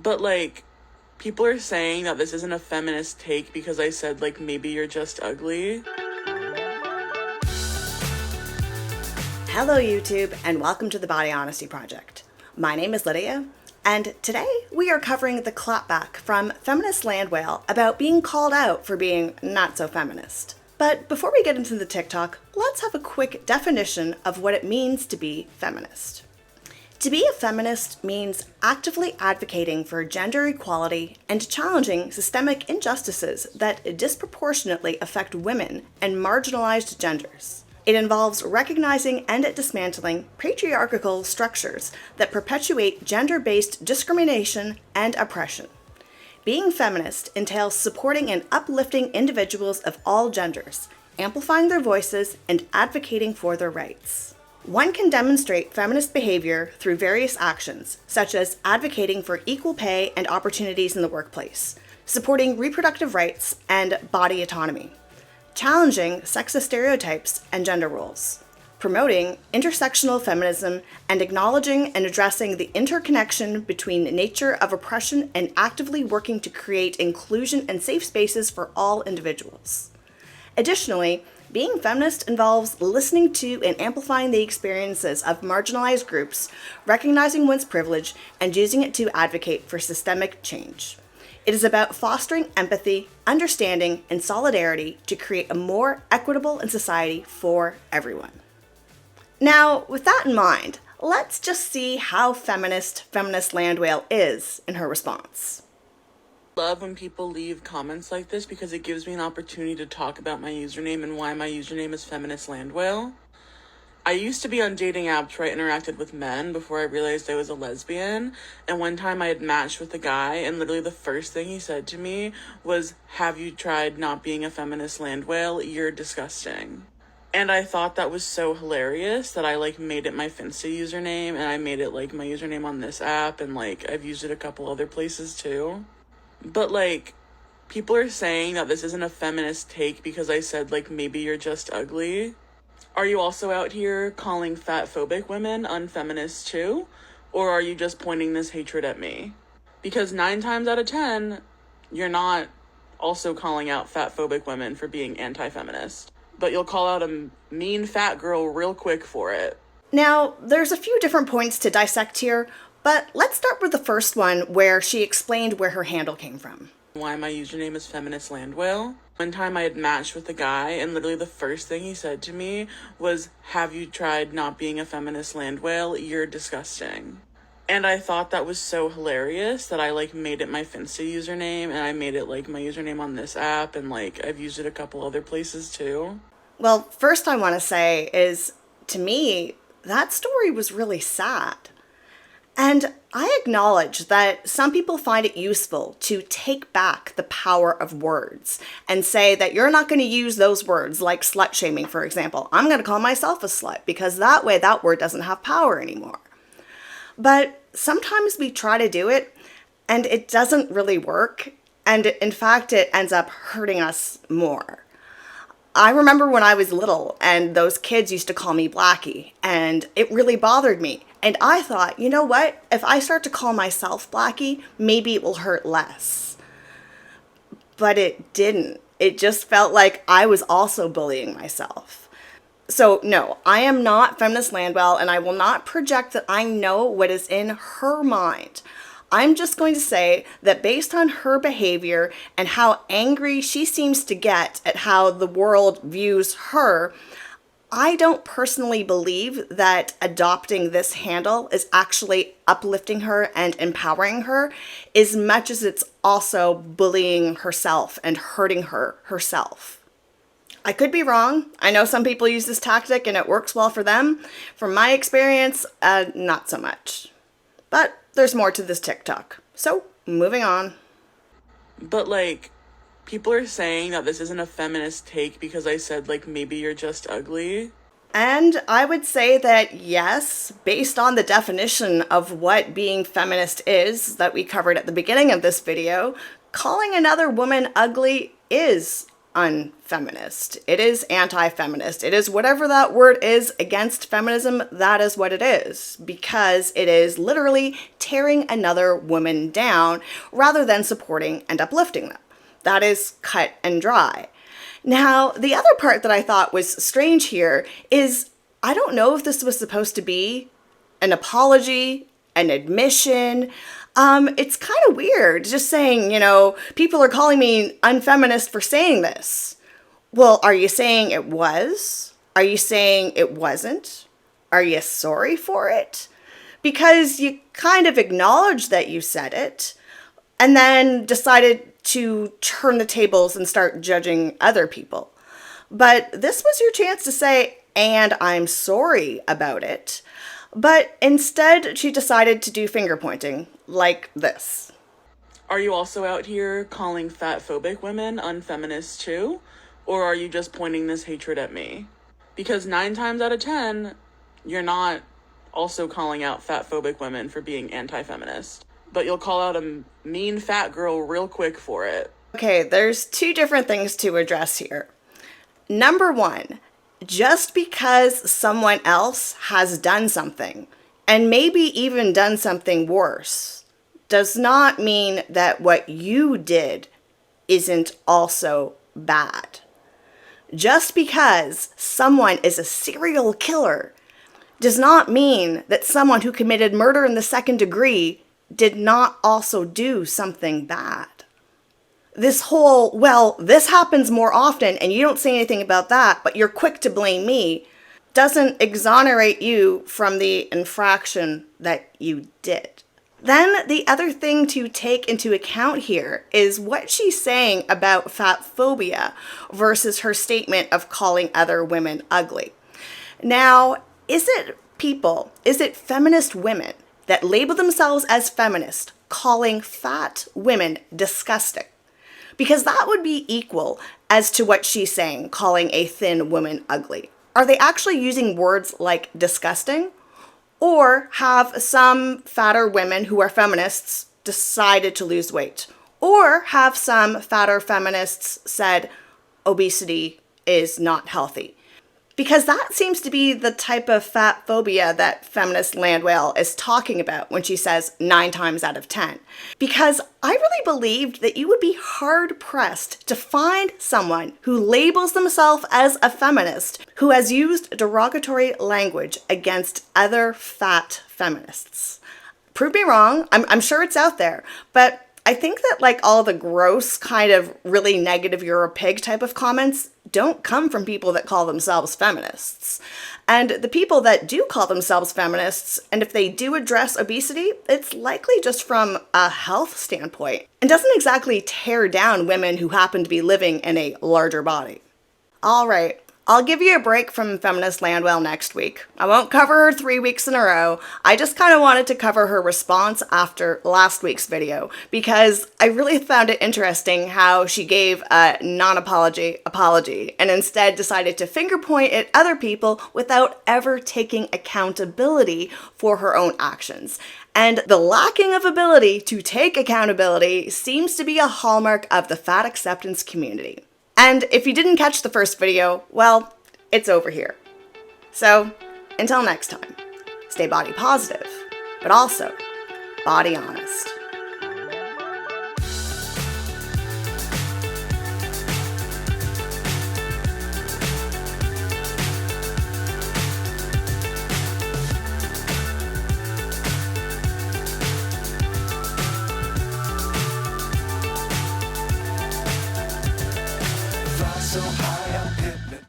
But, like, people are saying that this isn't a feminist take because I said, like, maybe you're just ugly. Hello YouTube, and welcome to the Body Honesty Project. My name is Lydia, and today we are covering the clapback from FeministLandWhale about being called out for being not so feminist. But before we get into the TikTok, let's have a quick definition of what it means to be feminist. To be a feminist means actively advocating for gender equality and challenging systemic injustices that disproportionately affect women and marginalized genders. It involves recognizing and dismantling patriarchal structures that perpetuate gender-based discrimination and oppression. Being feminist entails supporting and uplifting individuals of all genders, amplifying their voices, and advocating for their rights. One can demonstrate feminist behavior through various actions, such as advocating for equal pay and opportunities in the workplace, supporting reproductive rights and body autonomy, challenging sexist stereotypes and gender roles, promoting intersectional feminism, and acknowledging and addressing the interconnection between nature of oppression and actively working to create inclusion and safe spaces for all individuals. Additionally, being feminist involves listening to and amplifying the experiences of marginalized groups, recognizing one's privilege, and using it to advocate for systemic change. It is about fostering empathy, understanding, and solidarity to create a more equitable society for everyone. Now, with that in mind, let's just see how feminist FeministLandWhale is in her response. Love when people leave comments like this because it gives me an opportunity to talk about my username and why my username is FeministLandWhale. I used to be on dating apps where I interacted with men before I realized I was a lesbian, and one time I had matched with a guy, and literally the first thing he said to me was, "Have you tried not being a feminist land whale? You're disgusting." And I thought that was so hilarious that I made it my Finsta username, and I made it my username on this app, and I've used it a couple other places too. But people are saying that this isn't a feminist take because I said maybe you're just ugly. Are you also out here calling fat-phobic women unfeminist too? Or are you just pointing this hatred at me? Because 9 times out of 10, you're not also calling out fat-phobic women for being anti-feminist. But you'll call out a mean fat girl real quick for it. Now, there's a few different points to dissect here, but let's start with the first one where she explained where her handle came from. Why my username is FeministLandWhale. One time I had matched with a guy, and literally the first thing he said to me was, "Have you tried not being a feminist land whale? You're disgusting." And I thought that was so hilarious that I made it my Finsta username, and I made it my username on this app, and I've used it a couple other places too. Well, first I want to say is, to me, that story was really sad. And I acknowledge that some people find it useful to take back the power of words and say that you're not going to use those words, like slut shaming, for example. I'm going to call myself a slut because that way that word doesn't have power anymore. But sometimes we try to do it and it doesn't really work. And in fact, it ends up hurting us more. I remember when I was little and those kids used to call me Blackie, and it really bothered me. And I thought, you know what? If I start to call myself Blackie, maybe it will hurt less. But it didn't. It just felt like I was also bullying myself. So no, I am not FeministLandWhale, and I will not project that I know what is in her mind. I'm just going to say that based on her behavior and how angry she seems to get at how the world views her, I don't personally believe that adopting this handle is actually uplifting her and empowering her as much as it's also bullying herself and hurting her herself. I could be wrong. I know some people use this tactic and it works well for them. From my experience, not so much. But there's more to this TikTok. So, moving on. But people are saying that this isn't a feminist take because I said maybe you're just ugly. And I would say that yes, based on the definition of what being feminist is that we covered at the beginning of this video, calling another woman ugly is unfeminist. It is anti-feminist. It is whatever that word is against feminism, that is what it is. Because it is literally tearing another woman down rather than supporting and uplifting them. That is cut and dry. Now, the other part that I thought was strange here is I don't know if this was supposed to be an apology, an admission. It's kind of weird just saying, people are calling me unfeminist for saying this. Well, are you saying it was? Are you saying it wasn't? Are you sorry for it? Because you kind of acknowledged that you said it and then decided to turn the tables and start judging other people. But this was your chance to say, and I'm sorry about it. But instead, she decided to do finger pointing like this. Are you also out here calling fat-phobic women unfeminist too? Or are you just pointing this hatred at me? Because 9 times out of 10, you're not also calling out fat-phobic women for being anti-feminist. But you'll call out a mean fat girl real quick for it. Okay, there's 2 different things to address here. Number 1, just because someone else has done something, and maybe even done something worse, does not mean that what you did isn't also bad. Just because someone is a serial killer does not mean that someone who committed murder in the 2nd degree did not also do something bad. This whole, well, this happens more often and you don't say anything about that, but you're quick to blame me, doesn't exonerate you from the infraction that you did. Then the other thing to take into account here is what she's saying about fat phobia versus her statement of calling other women ugly. Now, is it feminist women that label themselves as feminist calling fat women disgusting? Because that would be equal as to what she's saying, calling a thin woman ugly. Are they actually using words like disgusting? Or have some fatter women who are feminists decided to lose weight? Or have some fatter feminists said obesity is not healthy? Because that seems to be the type of fat phobia that FeministLandWhale is talking about when she says 9 times out of 10. Because I really believed that you would be hard-pressed to find someone who labels themselves as a feminist who has used derogatory language against other fat feminists. Prove me wrong, I'm sure it's out there, but I think that like all the gross kind of really negative you're a pig type of comments don't come from people that call themselves feminists. And the people that do call themselves feminists, and if they do address obesity, it's likely just from a health standpoint and doesn't exactly tear down women who happen to be living in a larger body. All right. I'll give you a break from FeministLandWhale next week. I won't cover her 3 weeks in a row. I just kind of wanted to cover her response after last week's video because I really found it interesting how she gave a non-apology apology and instead decided to finger point at other people without ever taking accountability for her own actions. And the lacking of ability to take accountability seems to be a hallmark of the fat acceptance community. And if you didn't catch the first video, well, it's over here. So, until next time, stay body positive, but also body honest. So high up here.